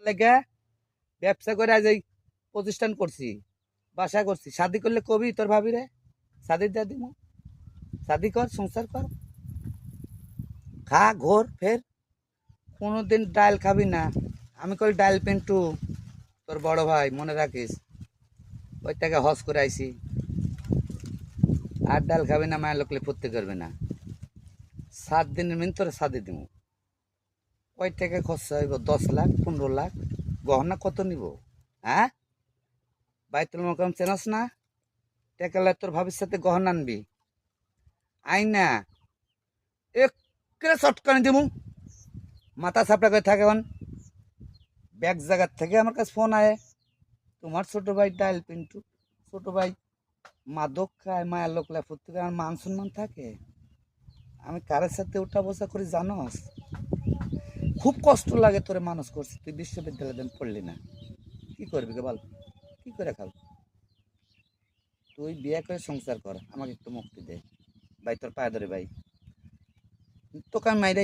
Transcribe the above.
লেগে ব্যবসা করে আজ এই প্রতিষ্ঠান করছি, বাসা করছি। শাদি করলে কবি তোর ভাবি রে শাদি দিয়ে দিব, শাদি কর, সংসার কর, খা ঘোর ফের। কোনোদিন ডাল খাবি না। আমি কই ডাল পিন্টু তোর বড় ভাই, মনে রাখিস। ওই টাকা হজ করে আইসি। আর ডাল খাবি না, মায়ের লোকলে ফুর্তি করবে না। 7 দিনের মিন তোর শাদি দিব। ওই টাকা খরচা হইব 10 লাখ 15 লাখ। গহনা কত নিব? হ্যাঁ, বাইতুল মোকাররম চেনস না? টাকা লাই তোর ভাবির সাথে গহনা আনবি। আই না একরে চটকানি দিব, মাথা চাপড়া করে থাকে। এখন ব্যাগ জায়গার থেকে আমার কাছে ফোন আয়, তোমার ছোট ভাই ডাইল পিন্টু, ছোট ভাই মাদক খায়, মায়ের লোকলা ফুর্তি করে। আমার মান সম্মান থাকে? আমি কারের সাথে উঠা বসা করি জানস? খুব কষ্ট লাগে, তোরে মানুষ করছি, তুই বিশ্ববিদ্যালয়ে পড়লি না, কি করবি কে বল? কি করে খাবি? তুই বিয়ে করে সংসার কর, আমাকে একটু মুক্তি দে ভাই, তোর পায়ে ধরে ভাই। তোকে আমি মাইরে